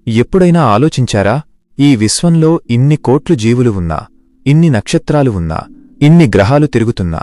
ఎప్పుడైనా ఆలోచించారా, ఈ విశ్వంలో ఇన్ని కోట్లు జీవులు ఉన్నా, ఇన్ని నక్షత్రాలు ఉన్నా, ఇన్ని గ్రహాలు తిరుగుతున్నా,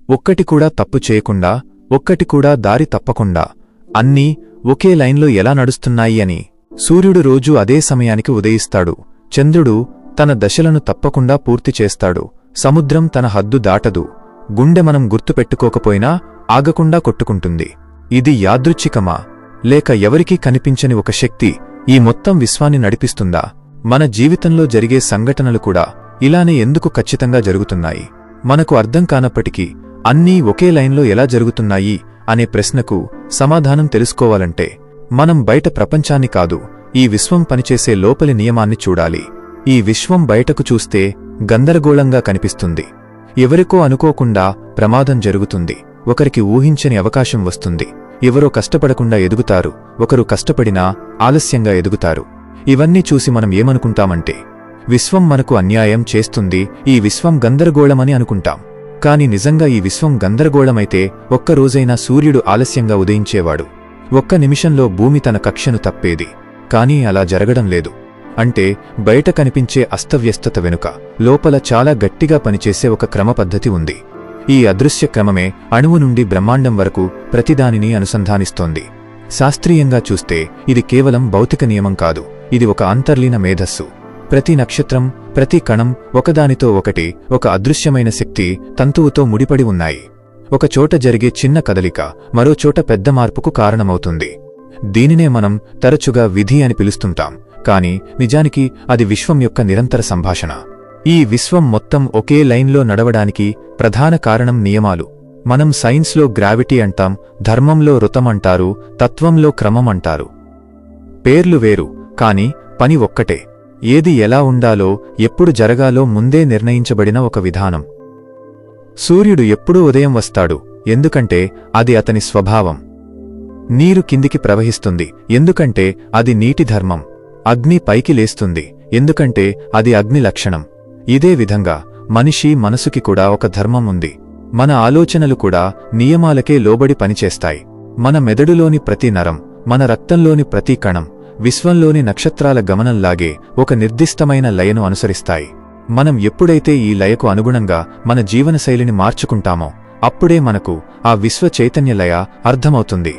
ఒక్కటి కూడా తప్పు చేయకుండా, ఒక్కటి కూడా దారి తప్పకుండా అన్నీ ఒకే లైన్లో ఎలా నడుస్తున్నాయి అని? సూర్యుడు రోజూ అదే సమయానికి ఉదయిస్తాడు, చంద్రుడు తన దశలను తప్పకుండా పూర్తి చేస్తాడు, సముద్రం తన హద్దు దాటదు, గుండె మనం గుర్తుపెట్టుకోకపోయినా ఆగకుండా కొట్టుకుంటుంది. ఇది యాదృచ్ఛికమా, లేక ఎవరికీ కనిపించని ఒక శక్తి ఈ మొత్తం విశ్వాన్ని నడిపిస్తుందా? మన జీవితంలో జరిగే సంఘటనలు కూడా ఇలానే ఎందుకు ఖచ్చితంగా జరుగుతున్నాయి? మనకు అర్థం కానప్పటికీ అన్నీ ఒకే లైన్లో ఎలా జరుగుతున్నాయి అనే ప్రశ్నకు సమాధానం తెలుసుకోవాలంటే మనం బయట ప్రపంచాన్ని కాదు, ఈ విశ్వం పనిచేసే లోపలి నియమాన్ని చూడాలి. ఈ విశ్వం బయటకు చూస్తే గందరగోళంగా కనిపిస్తుంది. ఎవరికో అనుకోకుండా ప్రమాదం జరుగుతుంది, ఒకరికి ఊహించని అవకాశం వస్తుంది, ఎవరో కష్టపడకుండా ఎదుగుతారు, ఒకరు కష్టపడినా ఆలస్యంగా ఎదుగుతారు. ఇవన్నీ చూసి మనం ఏమనుకుంటామంటే విశ్వం మనకు అన్యాయం చేస్తుంది, ఈ విశ్వం గందరగోళమని అనుకుంటాం. కాని నిజంగా ఈ విశ్వం గందరగోళమైతే ఒక్కరోజైనా సూర్యుడు ఆలస్యంగా ఉదయించేవాడు, ఒక్క నిమిషంలో భూమి తన కక్షను తప్పేది. కానీ అలా జరగడం లేదు. అంటే బయట కనిపించే అస్తవ్యస్తత వెనుక లోపల చాలా గట్టిగా పనిచేసే ఒక క్రమపద్ధతి ఉంది. ఈ అదృశ్య క్రమమే అణువు నుండి బ్రహ్మాండం వరకు ప్రతిదానిని అనుసంధానిస్తోంది. శాస్త్రీయంగా చూస్తే ఇది కేవలం భౌతిక నియమం కాదు, ఇది ఒక అంతర్లీన మేధస్సు. ప్రతి నక్షత్రం, ప్రతి కణం ఒకదానితో ఒకటి ఒక అదృశ్యమైన శక్తి తంతువుతో ముడిపడి ఉన్నాయి. ఒక చోట జరిగే చిన్న కదలిక మరో చోట పెద్ద మార్పుకు కారణమవుతుంది. దీనినే మనం తరచుగా విధి అని పిలుస్తుంటాం, కాని నిజానికి అది విశ్వం యొక్క నిరంతర సంభాషణ. ఈ విశ్వం మొత్తం ఒకే లైన్లో నడవడానికి ప్రధాన కారణం నియమాలు. మనం సైన్స్లో గ్రావిటీ అంటాం, ధర్మంలో ఋతం అంటారు, తత్వంలో క్రమం అంటారు. పేర్లు వేరు, కాని పని ఒక్కటే. ఏది ఎలా ఉండాలో, ఎప్పుడు జరగాలో ముందే నిర్ణయించబడిన ఒక విధానం. సూర్యుడు ఎప్పుడూ ఉదయం వస్తాడు, ఎందుకంటే అది అతని స్వభావం. నీరు కిందికి ప్రవహిస్తుంది, ఎందుకంటే అది నీటి ధర్మం. అగ్ని పైకి లేస్తుంది, ఎందుకంటే అది అగ్ని లక్షణం. ఇదే విధంగా మనిషి మనసుకి కూడా ఒక ధర్మం ఉంది. మన ఆలోచనలు కూడా నియమాలకే లోబడి పనిచేస్తాయి. మన మెదడులోని ప్రతి నరం, మన రక్తంలోని ప్రతి కణం, విశ్వంలోని నక్షత్రాల గమనంలాగే ఒక నిర్దిష్టమైన లయను అనుసరిస్తాయి. మనం ఎప్పుడైతే ఈ లయకు అనుగుణంగా మన జీవనశైలిని మార్చుకుంటామో అప్పుడే మనకు ఆ విశ్వ చైతన్య లయ అర్థమవుతుంది.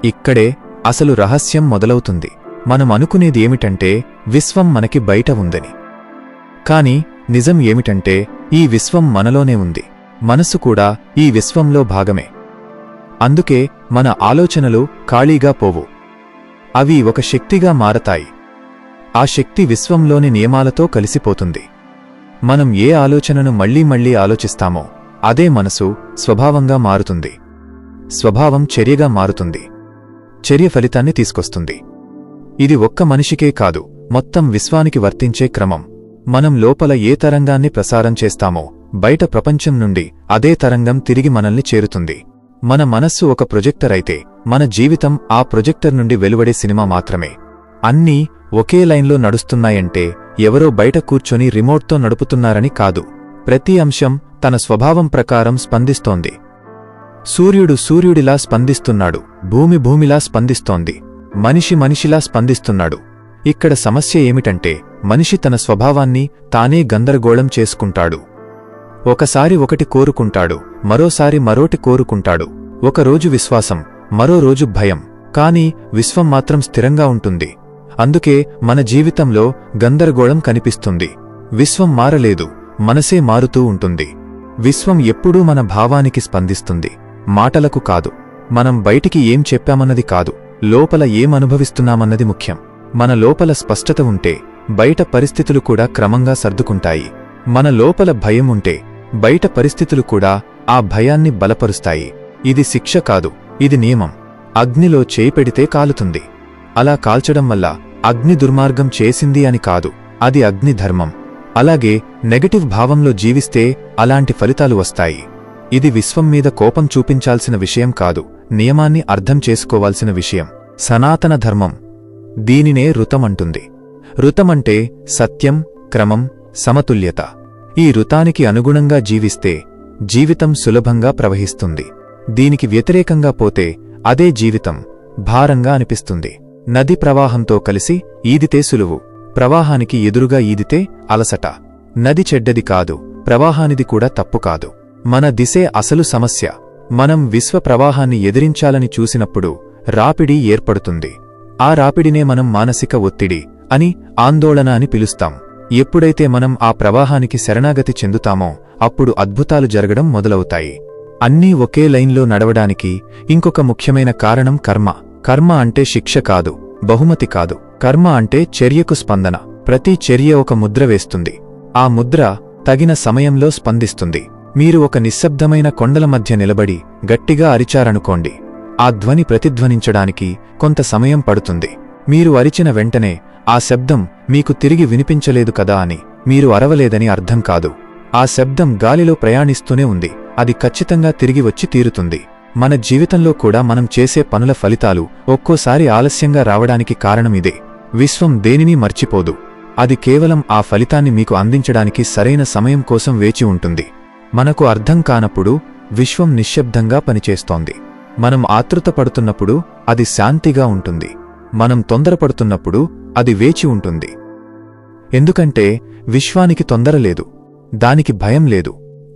ఇక్కడే అసలు రహస్యం మొదలవుతుంది. మనం అనుకునేది ఏమిటంటే విశ్వం మనకి బయట ఉందని. కాని నిజం ఏమిటంటే ఈ విశ్వం మనలోనే ఉంది. మనసు కూడా ఈ విశ్వంలో భాగమే. అందుకే మన ఆలోచనలు ఖాళీగా పోవు, అవి ఒక శక్తిగా మారతాయి. ఆ శక్తి విశ్వంలోని నియమాలతో కలిసిపోతుంది. మనం ఏ ఆలోచనను మళ్లీ మళ్లీ ఆలోచిస్తామో అదే మనసు స్వభావంగా మారుతుంది. స్వభావం చర్యగా మారుతుంది. చర్య ఫలితాన్ని తీసుకొస్తుంది. ఇది ఒక్క మనిషికే కాదు, మొత్తం విశ్వానికి వర్తించే క్రమం. మనం లోపల ఏ తరంగాన్ని ప్రసారం చేస్తామో బయట ప్రపంచం నుండి అదే తరంగం తిరిగి మనల్ని చేరుతుంది. మన మనస్సు ఒక ప్రొజెక్టర్ అయితే మన జీవితం ఆ ప్రొజెక్టర్ నుండి వెలువడే సినిమా మాత్రమే. అన్నీ ఒకే లైన్లో నడుస్తున్నాయంటే ఎవరో బయట కూర్చొని రిమోట్తో నడుపుతున్నారని కాదు. ప్రతి అంశం తన స్వభావం ప్రకారం స్పందిస్తోంది. సూర్యుడు సూర్యుడిలా స్పందిస్తున్నాడు, భూమి భూమిలా స్పందిస్తోంది, మనిషి మనిషిలా స్పందిస్తున్నాడు. ఇక్కడ సమస్య ఏమిటంటే మనిషి తన స్వభావాన్ని తానే గందరగోళం చేసుకుంటాడు. ఒకసారి ఒకటి కోరుకుంటాడు, మరోసారి మరోటి కోరుకుంటాడు. ఒకరోజు విశ్వాసం, మరో రోజు భయం. కాని విశ్వం మాత్రం స్థిరంగా ఉంటుంది. అందుకే మన జీవితంలో గందరగోళం కనిపిస్తుంది. విశ్వం మారలేదు, మనసే మారుతూ ఉంటుంది. విశ్వం ఎప్పుడూ మన భావానికి స్పందిస్తుంది, మాటలకు కాదు. మనం బయటికి ఏం చెప్పామన్నది కాదు, లోపల ఏం అనుభవిస్తున్నామన్నది ముఖ్యం. మన లోపల స్పష్టత ఉంటే బయట పరిస్థితులు కూడా క్రమంగా సర్దుకుంటాయి. మన లోపల భయం ఉంటే బయట పరిస్థితులు కూడా ఆ భయాన్ని బలపరుస్తాయి. ఇది శిక్ష కాదు, ఇది నియమం. అగ్నిలో చేయి పెడితే కాలుతుంది. అలా కాల్చడం వల్ల అగ్ని దుర్మార్గం చేసింది అని కాదు, అది అగ్ని ధర్మం. అలాగే నెగటివ్ భావంలో జీవిస్తే అలాంటి ఫలితాలు వస్తాయి. ఇది విశ్వం మీద కోపం చూపించాల్సిన విషయం కాదు, నియమాన్ని అర్థం చేసుకోవాల్సిన విషయం. సనాతన ధర్మం దీనినే ఋతమంటుంది. ఋతమంటే సత్యం, క్రమం, సమతుల్యత. ఈ ఋతానికి అనుగుణంగా జీవిస్తే జీవితం సులభంగా ప్రవహిస్తుంది. దీనికి వ్యతిరేకంగా పోతే అదే జీవితం భారంగా అనిపిస్తుంది. నది ప్రవాహంతో కలిసి ఈదితే సులువు, ప్రవాహానికి ఎదురుగా ఈదితే అలసట. నది చెడ్డది కాదు, ప్రవాహానిది కూడా తప్పు కాదు. మన దిశే అసలు సమస్య. మనం విశ్వ ప్రవాహాన్ని ఎదిరించాలని చూసినప్పుడు రాపిడి ఏర్పడుతుంది. ఆ రాపిడినే మనం మానసిక ఒత్తిడి అని, ఆందోళన అని పిలుస్తాం. ఎప్పుడైతే మనం ఆ ప్రవాహానికి శరణాగతి చెందుతామో అప్పుడు అద్భుతాలు జరగడం మొదలవుతాయి. అన్నీ ఒకే లైన్లో నడవడానికి ఇంకొక ముఖ్యమైన కారణం కర్మ. కర్మ అంటే శిక్ష కాదు, బహుమతి కాదు. కర్మ అంటే చర్యకు స్పందన. ప్రతి చర్య ఒక ముద్ర వేస్తుంది. ఆ ముద్ర తగిన సమయంలో స్పందిస్తుంది. మీరు ఒక నిశ్శబ్దమైన కొండల మధ్య నిలబడి గట్టిగా అరిచారనుకోండి, ఆ ధ్వని ప్రతిధ్వనించడానికి కొంత సమయం పడుతుంది. మీరు అరిచిన వెంటనే ఆ శబ్దం మీకు తిరిగి వినిపించలేదు కదా అని మీరు అరవలేదని అర్థం కాదు. ఆ శబ్దం గాలిలో ప్రయాణిస్తూనే ఉంది. అది ఖచ్చితంగా తిరిగి వచ్చి తీరుతుంది. మన జీవితంలో కూడా మనం చేసే పనుల ఫలితాలు ఒక్కోసారి ఆలస్యంగా రావడానికి కారణం ఇదే. విశ్వం దేనినీ మర్చిపోదు. అది కేవలం ఆ ఫలితాన్ని మీకు అందించడానికి సరైన సమయం కోసం వేచి ఉంటుంది. మనకు అర్థం కానప్పుడు విశ్వం నిశ్శబ్దంగా పనిచేస్తోంది. మనం ఆతృతపడుతున్నప్పుడు అది శాంతిగా ఉంటుంది. మనం తొందరపడుతున్నప్పుడు అది వేచి ఉంటుంది. ఎందుకంటే విశ్వానికి తొందర లేదు, దానికి భయం లేదు.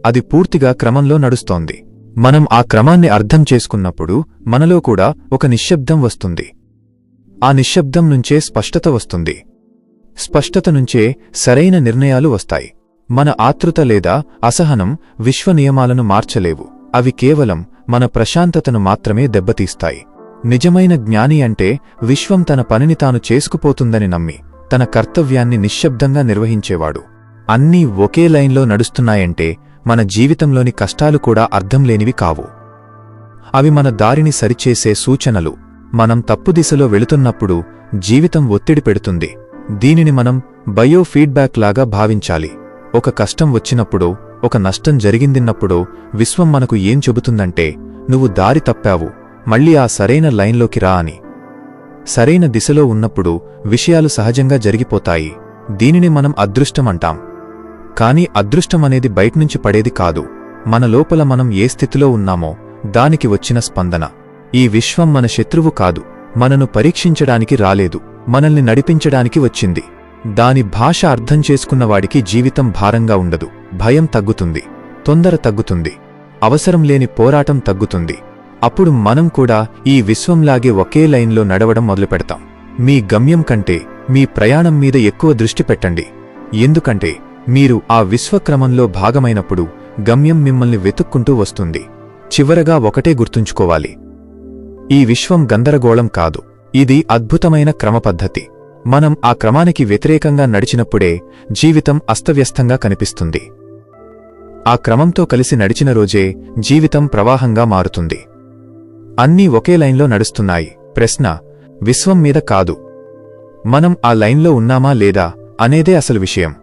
అది పూర్తిగా క్రమంలో నడుస్తోంది. మనం ఆ క్రమాన్ని అర్థం చేసుకున్నప్పుడు మనలో కూడా ఒక నిశ్శబ్దం వస్తుంది. ఆ నిశ్శబ్దం నుంచే స్పష్టత వస్తుంది. స్పష్టత నుంచే సరైన నిర్ణయాలు వస్తాయి. మన ఆతృత లేదా అసహనం విశ్వ నియమాలను మార్చలేవు. అవి కేవలం మన ప్రశాంతతను మాత్రమే దెబ్బతీస్తాయి. నిజమైన జ్ఞాని అంటే విశ్వం తన పనిని తాను చేసుకుపోతుందని నమ్మి తన కర్తవ్యాన్ని నిశ్శబ్దంగా నిర్వహించేవాడు. అన్నీ ఒకే లైన్లో నడుస్తున్నాయంటే మన జీవితంలోని కష్టాలు కూడా అర్థంలేనివి కావు. అవి మన దారిని సరిచేసే సూచనలు. మనం తప్పు దిశలో వెళుతున్నప్పుడు జీవితం ఒత్తిడి పెడుతుంది. దీనిని మనం బయో ఫీడ్బ్యాక్ లాగా భావించాలి. ఒక కష్టం వచ్చినప్పుడో, ఒక నష్టం జరిగిందిన్నప్పుడో విశ్వం మనకు ఏం చెబుతుందంటే, నువ్వు దారి తప్పావు, మళ్ళీ ఆ సరైన లైన్లోకి రా అని. సరైన దిశలో ఉన్నప్పుడు విషయాలు సహజంగా జరిగిపోతాయి. దీనిని మనం అదృష్టం అంటాం. కానీ అదృష్టమనేది బయట్నుంచి పడేది కాదు. మన లోపల మనం ఏ స్థితిలో ఉన్నామో దానికి వచ్చిన స్పందన. ఈ విశ్వం మన శత్రువు కాదు. మనను పరీక్షించడానికి రాలేదు, మనల్ని నడిపించడానికి వచ్చింది. దాని భాష అర్థం చేసుకున్నవాడికి జీవితం భారంగా ఉండదు. భయం తగ్గుతుంది, తొందర తగ్గుతుంది, అవసరం లేని పోరాటం తగ్గుతుంది. అప్పుడు మనం కూడా ఈ విశ్వంలాగే ఒకే లైన్లో నడవడం మొదలుపెడతాం. మీ గమ్యం కంటే మీ ప్రయాణం మీద ఎక్కువ దృష్టి పెట్టండి. ఎందుకంటే మీరు ఆ విశ్వక్రమంలో భాగమైనప్పుడు గమ్యం మిమ్మల్ని వెతుక్కుంటూ వస్తుంది. చివరగా ఒకటే గుర్తుంచుకోవాలి, ఈ విశ్వం గందరగోళం కాదు, ఇది అద్భుతమైన క్రమపద్ధతి. మనం ఆ క్రమానికి వ్యతిరేకంగా నడిచినప్పుడే జీవితం అస్తవ్యస్తంగా కనిపిస్తుంది. ఆ క్రమంతో కలిసి నడిచిన రోజే జీవితం ప్రవాహంగా మారుతుంది. అన్నీ ఒకే లైన్లో నడుస్తున్నాయి. ప్రశ్న విశ్వం మీద కాదు, మనం ఆ లైన్లో ఉన్నామా లేదా అనేదే అసలు విషయం.